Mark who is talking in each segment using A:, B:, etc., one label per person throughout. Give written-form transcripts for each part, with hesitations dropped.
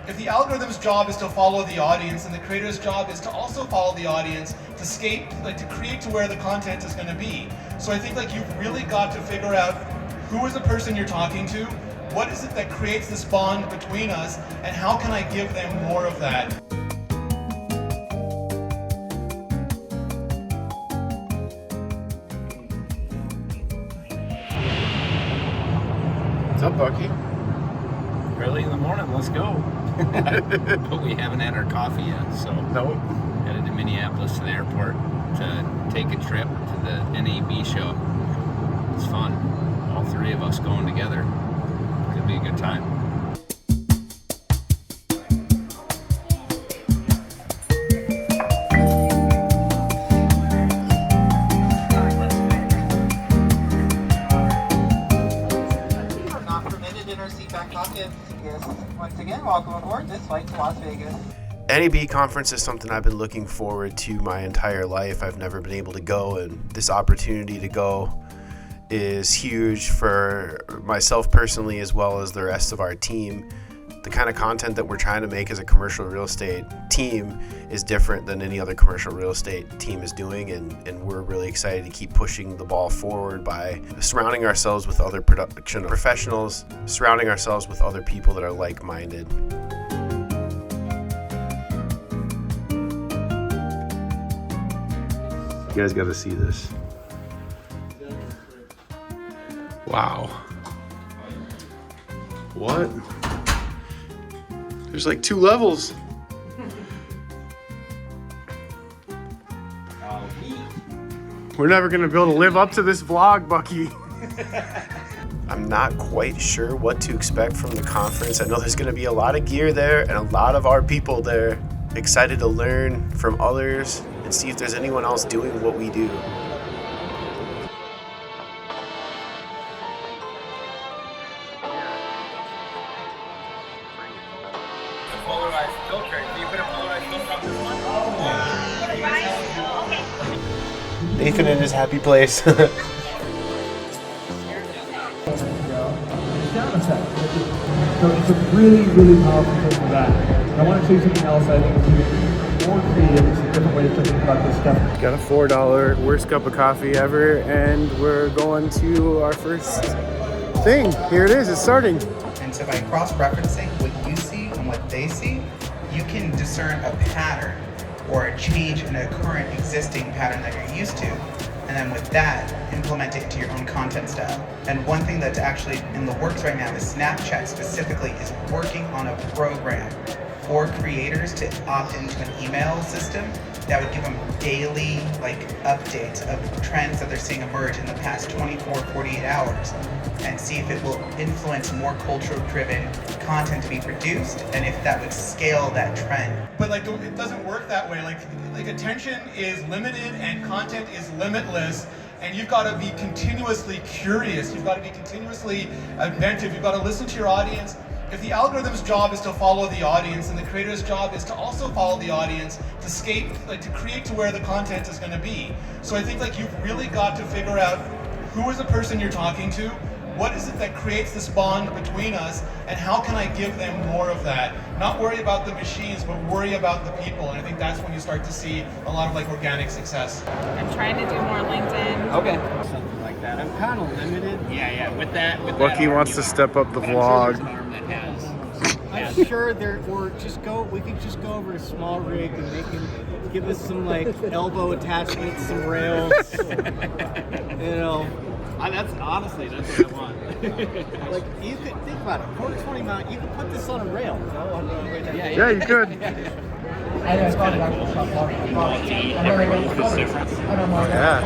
A: if the algorithm's job is to follow the audience and the creator's job is to also follow the audience to skate, like to create to where the content is going to be. So I think like you've really got to figure out who is the person you're talking to, what is it that creates this bond between us, and how can I give them more of that?
B: What's up, Bucky?
C: Early in the morning, let's go. But we haven't had our coffee yet, so
B: Nope.
C: headed to Minneapolis to the airport to take a trip to the NAB show. It's fun. All three of us going together. Could be a good time.
D: Once again, welcome aboard this flight to Las Vegas.
B: NAB conference is something I've been looking forward to my entire life. I've never been able to go, and this opportunity to go is huge for myself personally as well as the rest of our team. The kind of content that we're trying to make as a commercial real estate team is different than any other commercial real estate team is doing, and we're really excited to keep pushing the ball forward by surrounding ourselves with other production professionals, surrounding ourselves with other people that are like-minded. You guys got to see this. Wow. What? There's like 2 levels. We're never gonna be able to live up to this vlog, Bucky. I'm not quite sure what to expect from the conference. I know there's gonna be a lot of gear there and a lot of our people there. Excited to learn from others and see if there's anyone else doing what we do.
C: Polarized filter. Can you put a polarized filter on this one?
B: Nathan in his happy place.
E: Sound effect. So it's a really, really powerful tool for that. And I want to show you something else I think is even more creative. It's a different way to think about this stuff.
B: Got a $4 worst cup of coffee ever, and we're going to our first thing. Here it is, it's starting.
D: And so by cross-referencing what you see and what they see, you can discern a pattern or a change in a current existing pattern that you're used to. And then with that, implement it into your own content style. And one thing that's actually in the works right now is Snapchat specifically is working on a program for creators to opt into an email system that would give them daily updates of trends that they're seeing emerge in the past 24, 48 hours and see if it will influence more cultural-driven content to be produced and if that would scale that trend.
A: But it doesn't work that way. Like attention is limited and content is limitless, and you've got to be continuously curious. You've got to be continuously inventive. You've got to listen to your audience. If the algorithm's job is to follow the audience and the creator's job is to also follow the audience to skate, to create to where the content is going to be. So I think you've really got to figure out who is the person you're talking to, what is it that creates this bond between us, and how can I give them more of that? Not worry about the machines, but worry about the people. And I think that's when you start to see a lot of organic success.
F: I'm trying to do more LinkedIn.
C: Okay. Something like that. I'm kind of limited. Yeah. With that.
B: Bucky wants to step up the vlog.
G: I'm sure we could just go over a small rig and they can give us some elbow attachments, some rails.
C: That's honestly that's what I want.
G: You could think about it, 420 mount, you could put this on a rail.
B: Yeah, you could.
C: It's kind of cool. Everyone's different.
B: Yeah.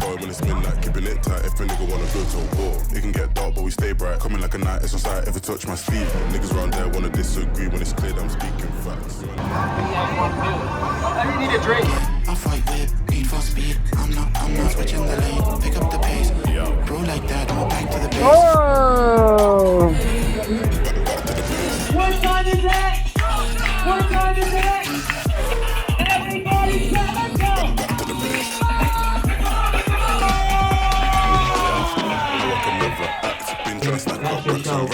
H: When it's midnight, keeping it tight. If a nigga wanna go to a war, it can get dark, but we stay bright. Coming like a night, it's on sight. If it touch my speed, niggas around there wanna disagree. When it's clear that I'm speaking facts.
C: I need a drink.
I: I fight with need for speed. I'm not switching the lane. Pick up the pace. Bro like that, I'm back to the base.
B: Oh!
E: What time is it? What time is it?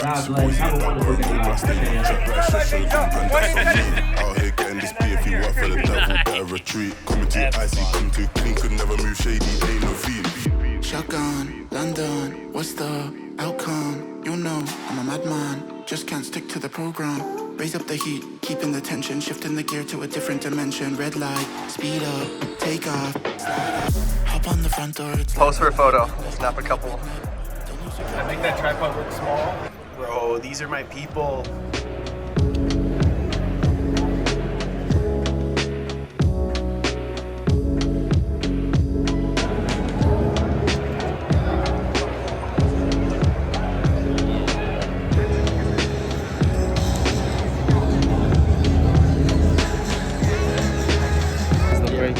H: Out here getting this beef, you work for the devil, better retreat. Coming too icy, come too clean, could never move shady, ain't no fiend.
I: Shotgun, London, what's the outcome? You know, I'm a madman, just can't stick to the program. Raise up the heat, keeping the tension, shifting the gear to a different dimension. Red light, speed up, take off, hop on the front door.
J: Pose for a photo, snap a couple.
G: I make that tripod look small.
B: Bro, these are my people.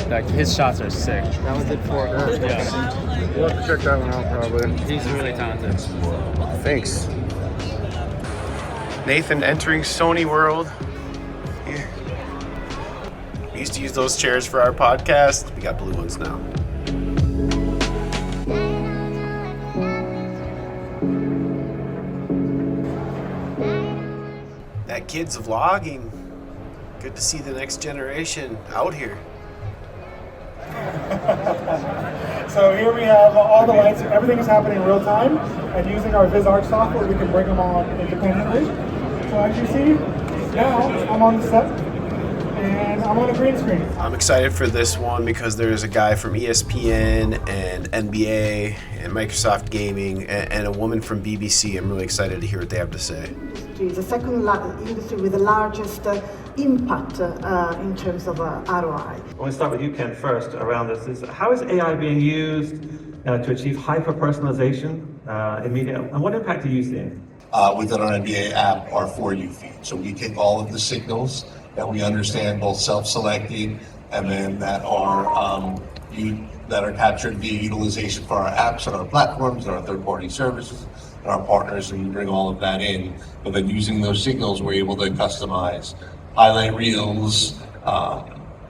K: Like his shots are sick.
G: That was it for her.
K: Yeah.
J: We'll have to check that one out probably.
K: He's really talented.
B: Thanks. Nathan entering Sony World. Here. We used to use those chairs for our podcast. We got blue ones now. That kid's vlogging. Good to see the next generation out here.
E: So here we have all the lights, everything is happening in real time, and using our VisArch software we can bring them on independently. So as you see, now I'm on the set, and I'm on a green screen.
B: I'm excited for this one because there's a guy from ESPN and NBA and Microsoft Gaming and a woman from BBC. I'm really excited to hear what they have to say.
L: The second industry with the largest impact in terms of ROI.
E: I want to start with you, Ken, first around this. How is AI being used to achieve hyper-personalization in media, and what impact are you seeing?
M: Within our NBA app, our For You feed. So we take all of the signals that we understand, both self-selected and then that are captured via utilization for our apps and our platforms and our third-party services and our partners, and we bring all of that in. But then using those signals, we're able to customize highlight reels,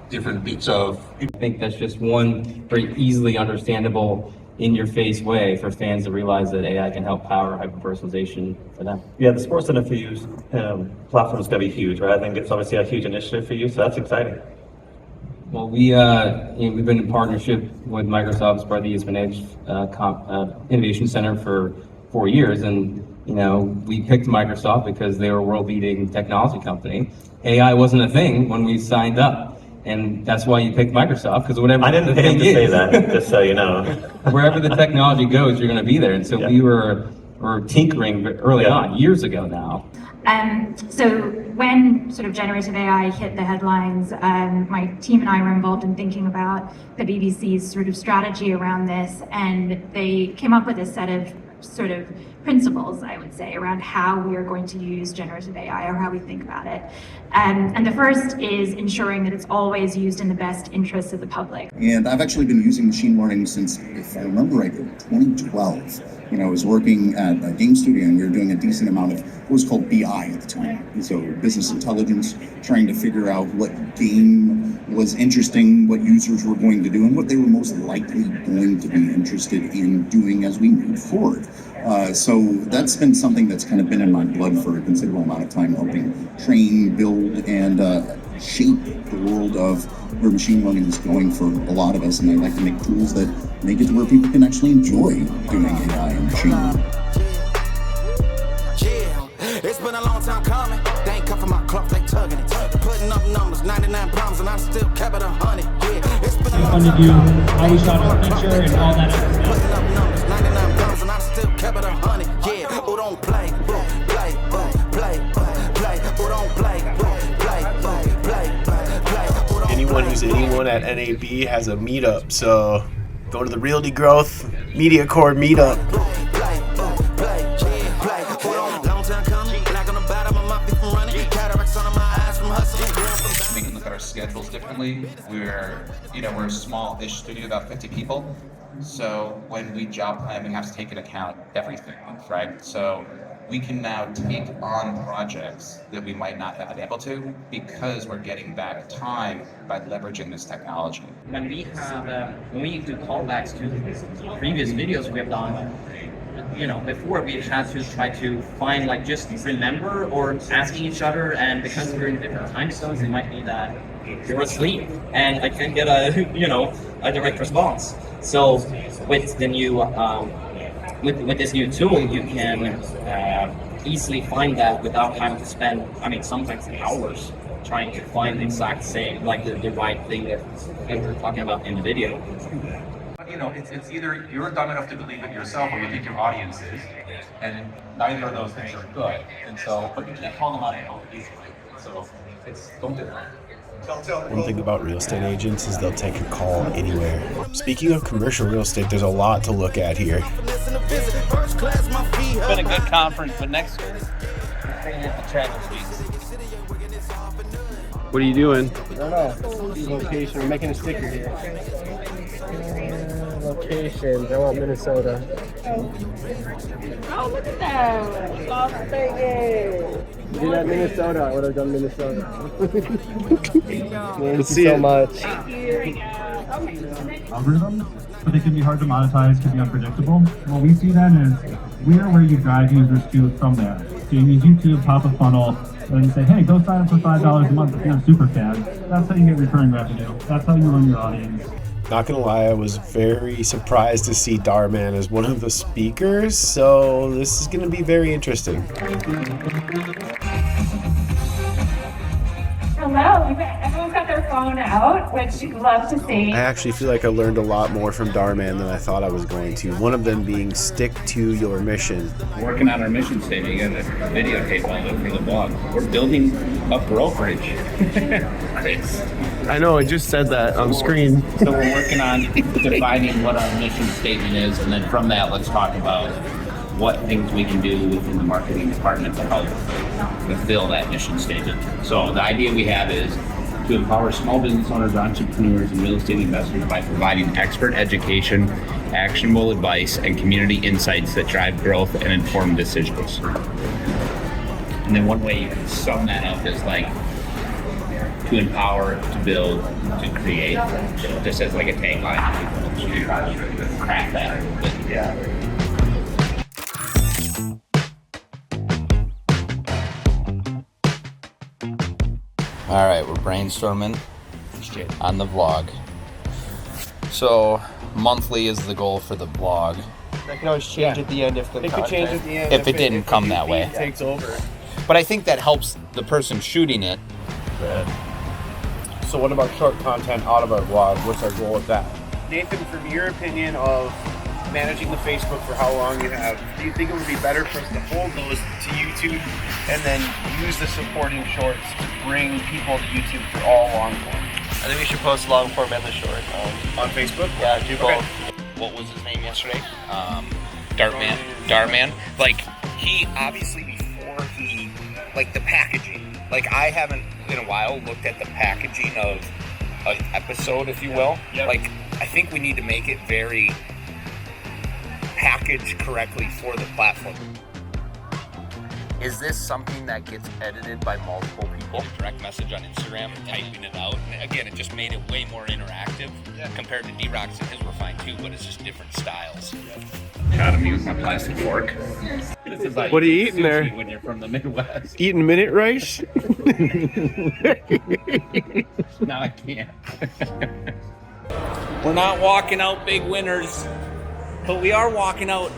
M: different bits of.
K: I think that's just one very easily understandable, in-your-face way for fans to realize that AI can help power hyper-personalization for them.
E: Yeah, the sports center for you platform is going to be huge, right? I think it's obviously a huge initiative for you, so that's exciting.
K: Well, we've been in partnership with Microsoft's part of the ESPN Edge Innovation Center for 4 years, and we picked Microsoft because they were a world-leading technology company. AI wasn't a thing when we signed up, and that's why you picked Microsoft, because whatever
E: I didn't pay him to say that, just so you know.
K: Wherever the technology goes, you're going to be there, and so we were tinkering early on, years ago now.
N: So when sort of generative AI hit the headlines, my team and I were involved in thinking about the BBC's sort of strategy around this, and they came up with a set of sort of principles, I would say, around how we are going to use generative AI or how we think about it. And the first is ensuring that it's always used in the best interests of the public.
O: And I've actually been using machine learning since, if I remember right, 2012. I was working at a game studio and we were doing a decent amount of what was called BI at the time. So business intelligence, trying to figure out what game was interesting, what users were going to do, and what they were most likely going to be interested in doing as we move forward. So that's been something that's kind of been in my blood for a considerable amount of time, helping train, build, and shape the world of where machine learning is going for a lot of us. And I like to make tools that make it to where people can actually enjoy doing AI and machine learning.
I: It's been a long time coming. They ain't come from my club, they tugging it. Putting up numbers, 99 problems, and I still kept it 100. Yeah, it's been a long time coming. How we shot our picture and all that. Putting up numbers, 99 problems, and I still kept it 100. Yeah, who don't play, play, play, who don't play, play.
B: Anyone who's anyone at NAB has a meetup, so go to the Realty Growth Media Core meetup.
P: We can look at our schedules differently. We're a small-ish studio, about 50 people. So when we job plan, we have to take into account everything, right? So we can now take on projects that we might not have been able to because we're getting back time by leveraging this technology.
Q: When we do callbacks to previous videos we have done, before we've had to try to find, like, just remember or asking each other, and because we're in different time zones, it might be that you're asleep and I can't get a direct response. So with the new with this new tool, you can easily find that without having to spend, sometimes hours trying to find the exact same, like the right thing that we're talking about in the video.
P: It's either you're dumb enough to believe it yourself or you think your audience is, and neither of those things are good. And so, but you can't call them out easily. So don't do that.
B: One thing about real estate agents is they'll take a call anywhere. Speaking of commercial real estate, there's a lot to look at here.
C: It's been a good conference, but next year we're going to hit the travel suites.
J: What are you doing?
R: I don't know. Location. We're making a sticker here. Locations. I want Minnesota.
F: Oh, look at that. Las Vegas.
R: You did that Minnesota. I would have done Minnesota. Thank
J: Let's
R: you
J: see
R: so
J: it.
R: much.
E: Algorithms, but they can be hard to monetize, can be unpredictable. What we see then is we're where you drive users to from there. So you use YouTube, pop a funnel, and you say, hey, go sign up for $5 a month if you're a super fan. That's how you get recurring revenue. That's how you run your audience.
B: Not gonna lie, I was very surprised to see Darman as one of the speakers, so this is gonna be very interesting.
N: Hello, everyone's got their phone out, which you'd love to see.
B: I actually feel like I learned a lot more from Darman than I thought I was going to. One of them being stick to your mission.
C: Working on our mission statement. You got to videotape all of it for the blog. We're building a brokerage.
J: I know, I just said that on screen.
C: So we're working on defining what our mission statement is, and then from that, let's talk about what things we can do within the marketing department to help fulfill that mission statement. So the idea we have is to empower small business owners, entrepreneurs, and real estate investors by providing expert education, actionable advice, and community insights that drive growth and inform decisions. And then one way you can sum that up is like to empower, to build, to create. Just as like a tagline, you can try to crack that. But yeah. All right, we're brainstorming on the vlog. So monthly is the goal for the vlog.
R: That can always change at the end if the
C: It
R: could change at the end
C: if it didn't come that way.
R: Takes over.
C: But I think that helps the person shooting it.
J: So what about short content out of our vlog? What's our goal with that?
R: Nathan, from your opinion of managing the Facebook for how long you have, do you think it would be better for us to hold those to YouTube and then use the supporting shorts to bring people to YouTube for all long form? I think we should post long form and the short on Facebook. Yeah, do both.
C: What was his name yesterday? Dartman. Like, he obviously before he, like the packaging. Like, I haven't in a while looked at the packaging of an episode, if you will. Yep. Like, I think we need to make it very packaged correctly for the platform. Is this something that gets edited by multiple people? Direct message on Instagram and typing it out. And again, it just made it way more interactive compared to D-Rock's, and his were fine too, but it's just different styles. Gotta me with my plastic fork. This is like
J: what are you eating there?
C: When you're from the Midwest.
J: Eating minute rice?
C: No, I can't. We're not walking out big winners, but we are walking out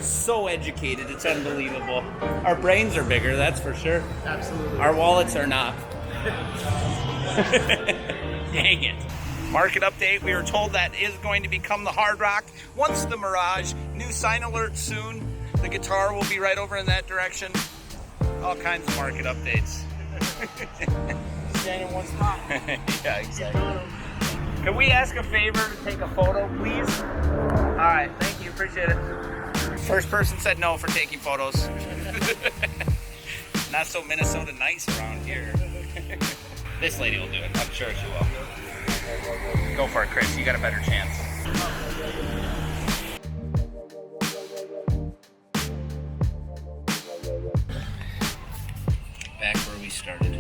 C: so educated, it's unbelievable. Our brains are bigger, that's for sure.
R: Absolutely.
C: Our wallets are not. Dang it. Market update, we were told that is going to become the Hard Rock once the Mirage. New sign alert soon. The guitar will be right over in that direction. All kinds of market updates.
R: Stand in one spot.
C: Yeah, exactly. Can we ask a favor to take a photo, please? All right, thank you, appreciate it. First person said no for taking photos. Not so Minnesota nice around here. This lady will do it, I'm sure she will. Go for it, Chris, you got a better chance. Back where we started.